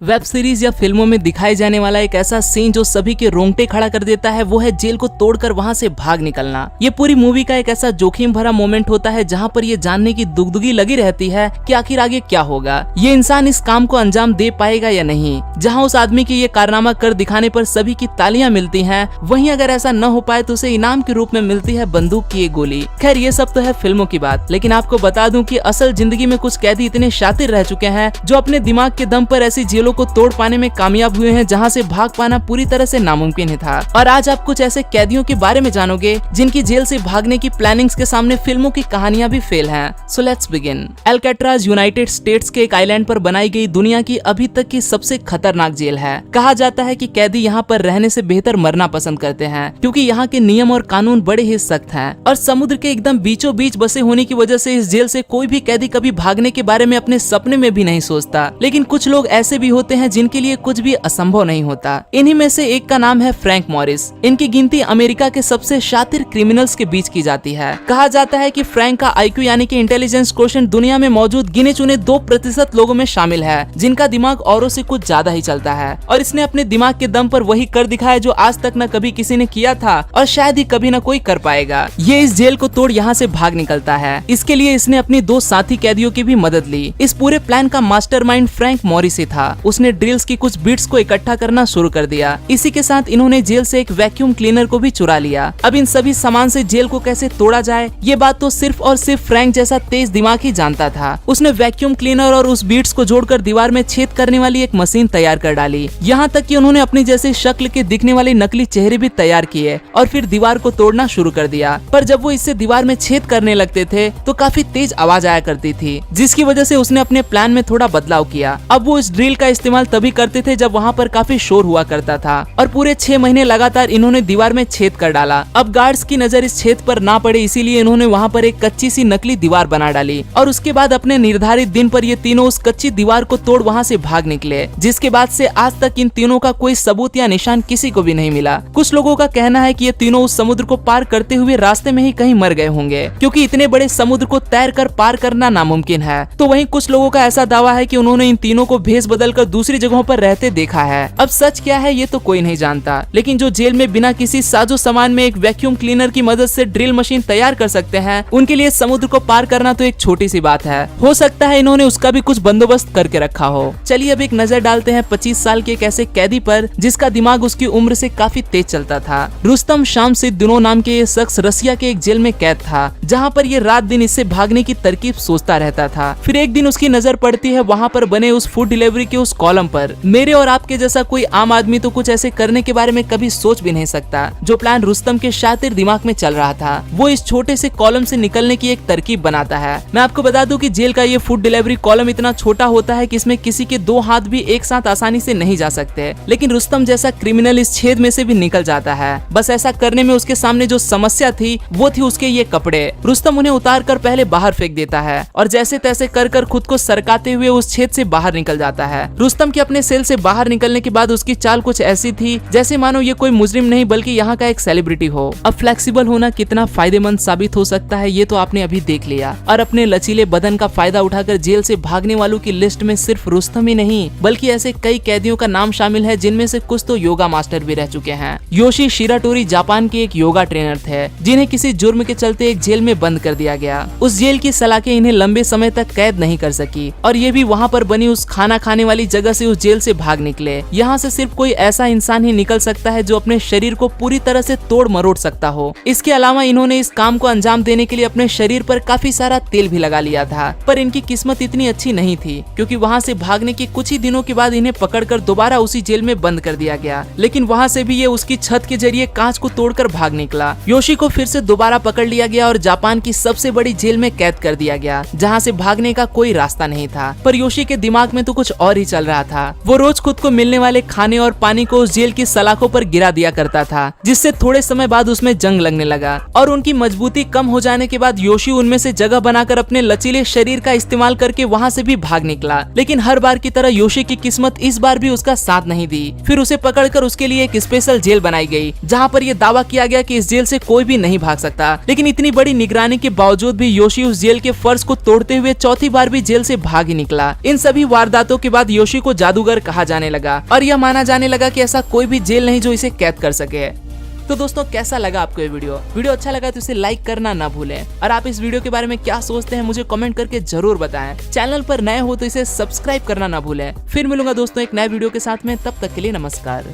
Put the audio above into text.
Web series या फिल्मों में दिखाई जाने वाला एक ऐसा सीन जो सभी के रोंगटे खड़ा कर देता है वो है जेल को तोड़कर वहां से भाग निकलना। ये पूरी मूवी का एक ऐसा जोखिम भरा मोमेंट होता है जहां पर ये जानने की दुगदुगी लगी रहती है कि आखिर आगे क्या होगा, ये इंसान इस काम को अंजाम दे पाएगा या नहीं। जहां उस आदमी के ये कारनामा कर दिखाने पर सभी की तालियां मिलती हैं, वहीं अगर ऐसा न हो पाए तो उसे इनाम के रूप में मिलती है बंदूक की एक गोली। खैर ये सब तो है फिल्मों की बात, लेकिन आपको बता दूं कि असल जिंदगी में कुछ कैदी इतने शातिर रह चुके हैं जो अपने दिमाग के दम पर ऐसी जेलों को तोड़ पाने में कामयाब हुए हैं जहां से भाग पाना पूरी तरह से नामुमकिन ही था। और आज आप कुछ ऐसे कैदियों के बारे में जानोगे जिनकी जेल से भागने की प्लानिंग्स के सामने फिल्मों की कहानियां भी फेल हैं। So let's begin. Alcatraz United states के एक आइलैंड पर बनाई गई दुनिया की अभी तक की सबसे खतरनाक जेल है। कहा जाता है कि कैदी यहाँ पर रहने से बेहतर मरना पसंद करते हैं क्योंकि यहाँ के नियम और कानून बड़े ही सख्त हैं और समुद्र के एकदम बीचों बीच बसे होने की वजह से इस जेल से कोई भी कैदी कभी भागने के बारे में अपने सपने में भी नहीं सोचता। लेकिन कुछ लोग ऐसे भी होते हैं जिनके लिए कुछ भी असंभव नहीं होता। इन्हीं में से एक का नाम है फ्रैंक मॉरिस। इनकी गिनती अमेरिका के सबसे शातिर क्रिमिनल्स के बीच की जाती है। कहा जाता है कि फ्रैंक का आईक्यू यानी कि इंटेलिजेंस क्वोशिएंट दुनिया में मौजूद गिने चुने 2% लोगों में शामिल है जिनका दिमाग औरों से कुछ ज्यादा ही चलता है और इसने अपने दिमाग के दम पर वही कर दिखाया जो आज तक न कभी किसी ने किया था और शायद ही कभी न कोई कर पाएगा। ये इस जेल को तोड़ यहाँ से भाग निकलता है। इसके लिए इसने अपनी 2 साथी कैदियों की भी मदद ली। इस पूरे प्लान का मास्टरमाइंड फ्रैंक मॉरिस ही था। उसने ड्रिल्स की कुछ बिट्स को इकट्ठा करना शुरू कर दिया। इसी के साथ इन्होंने जेल से एक वैक्यूम क्लीनर को भी चुरा लिया। अब इन सभी सामान से जेल को कैसे तोड़ा जाए ये बात तो सिर्फ और सिर्फ फ्रैंक जैसा तेज दिमाग ही जानता था। उसने वैक्यूम क्लीनर और उस बीट्स को जोड़कर दीवार में छेद करने वाली एक मशीन तैयार कर डाली। यहाँ तक कि उन्होंने अपनी जैसे शक्ल के दिखने वाले नकली चेहरे भी तैयार किए और फिर दीवार को तोड़ना शुरू कर दिया। पर जब वो इससे दीवार में छेद करने लगते थे तो काफी तेज आवाज आया करती थी जिसकी वजह से उसने अपने प्लान में थोड़ा बदलाव किया। अब वो इस ड्रिल का इस्तेमाल तभी करते थे जब वहाँ पर काफी शोर हुआ करता था और पूरे 6 महीने लगातार इन्होंने दीवार में छेद कर डाला। अब गार्ड्स की नजर इस छेद पर ना पड़े इसीलिए इन्होंने वहाँ पर एक कच्ची सी नकली दीवार बना डाली और उसके बाद अपने निर्धारित दिन पर ये तीनों उस कच्ची दीवार को तोड़ वहाँ से भाग निकले, जिसके बाद से आज तक इन तीनों का कोई सबूत या निशान किसी को भी नहीं मिला। कुछ लोगों का कहना है कि ये तीनों उस समुद्र को पार करते हुए रास्ते में ही कहीं मर गए होंगे क्योंकि इतने बड़े समुद्र को तैर कर पार करना नामुमकिन है। तो वहीं कुछ लोगों का ऐसा दावा है कि उन्होंने इन तीनों को भेस बदल कर दूसरी जगहों पर रहते देखा है। अब सच क्या है ये तो कोई नहीं जानता, लेकिन जो जेल में बिना किसी साजो सामान में एक वैक्यूम क्लीनर की मदद से ड्रिल मशीन तैयार कर सकते हैं उनके लिए समुद्र को पार करना तो एक छोटी सी बात है। हो सकता है इन्होंने उसका भी कुछ बंदोबस्त करके रखा हो। चलिए अब एक नजर डालते हैं 25 साल के एक ऐसे कैदी पर जिसका दिमाग उसकी उम्र से काफी तेज चलता था। रुस्तम शामसिद्दीनोव नाम के ये शख्स रसिया के एक जेल में कैद था जहाँ पर ये रात दिन इससे भागने की तरकीब सोचता रहता था। फिर एक दिन उसकी नजर पड़ती है वहाँ पर बने उस फूड डिलीवरी के उस कॉलम पर। मेरे और आपके जैसा कोई आम आदमी तो कुछ ऐसे करने के बारे में कभी सोच भी नहीं सकता। जो प्लान रुस्तम के शातिर दिमाग में चल रहा था वो इस छोटे से कॉलम से निकलने की एक तरकीब बनाता है। मैं आपको बता दूं कि जेल का ये फूड डिलीवरी कॉलम इतना छोटा होता है कि इसमें किसी के 2 हाथ भी एक साथ आसानी से नहीं जा सकते, लेकिन रुस्तम जैसा क्रिमिनल इस छेद में से भी निकल जाता है। बस ऐसा करने में उसके सामने जो समस्या थी वो थी उसके ये कपड़े। रुस्तम उन्हें उतार कर पहले बाहर फेंक देता है और जैसे तैसे कर कर खुद को सरकाते हुए उस छेद से बाहर निकल जाता है। रुस्तम के अपने सेल से बाहर निकलने के बाद उसकी चाल कुछ ऐसी थी जैसे मानो ये कोई मुजरिम नहीं बल्कि यहाँ का एक सेलिब्रिटी हो। अब फ्लेक्सिबल होना कितना फायदेमंद साबित हो सकता है ये तो आपने अभी देख लिया। और अपने लचीले बदन का फायदा उठाकर जेल से भागने वालों की लिस्ट में सिर्फ रुस्तम ही नहीं बल्कि ऐसे कई कैदियों का नाम शामिल है जिनमें से कुछ तो योगा मास्टर भी रह चुके हैं। योशी शिराटोरी जापान के एक योगा ट्रेनर थे जिन्हें किसी जुर्म के चलते एक जेल में बंद कर दिया गया। उस जेल की सलाखें इन्हें लंबे समय तक कैद नहीं कर सकी और ये भी वहाँ पर बनी उस खाना खाने वाली जगह से उस जेल से भाग निकले। यहाँ से सिर्फ कोई ऐसा इंसान ही निकल सकता है जो अपने शरीर को पूरी तरह से तोड़ मरोड़ सकता हो। इसके अलावा इन्होंने इस काम को अंजाम देने के लिए अपने शरीर पर काफी सारा तेल भी लगा लिया था, पर इनकी किस्मत इतनी अच्छी नहीं थी क्योंकि वहाँ से भागने के कुछ ही दिनों के बाद इन्हें पकड़कर दोबारा उसी जेल में बंद कर दिया गया। लेकिन वहाँ से भी ये उसकी छत के जरिए कांच को तोड़कर भाग निकला। योशी को फिर से दोबारा पकड़ लिया गया और जापान की सबसे बड़ी जेल में कैद कर दिया गया जहाँ से भागने का कोई रास्ता नहीं था। पर योशी के दिमाग में तो कुछ और ही चल रहा था। वो रोज खुद को मिलने वाले खाने और पानी को उस जेल की सलाखों पर गिरा दिया करता था जिससे थोड़े समय बाद उसमें जंग लगने लगा और उनकी मजबूती कम हो जाने के बाद योशी उनमें से जगह बनाकर अपने लचीले शरीर का इस्तेमाल करके वहाँ से भी भाग निकला। लेकिन हर बार की तरह योशी की किस्मत इस बार भी उसका साथ नहीं दी। फिर उसे पकड़कर उसके लिए एक स्पेशल जेल बनाई गई जहाँ पर यह दावा किया गया कि इस जेल से कोई भी नहीं भाग सकता। लेकिन इतनी बड़ी निगरानी के बावजूद भी योशी उस जेल के फर्श को तोड़ते हुए चौथी बार भी जेल से भाग ही निकला। इन सभी वारदातों के बाद योशी जोशी को जादूगर कहा जाने लगा और यह माना जाने लगा कि ऐसा कोई भी जेल नहीं जो इसे कैद कर सके। तो दोस्तों कैसा लगा आपको ये वीडियो अच्छा लगा तो इसे लाइक करना ना भूलें और आप इस वीडियो के बारे में क्या सोचते हैं मुझे कमेंट करके जरूर बताएं। चैनल पर नए हो तो इसे सब्सक्राइब करना ना भूलें। फिर मिलूंगा दोस्तों एक नए वीडियो के साथ में, तब तक के लिए नमस्कार।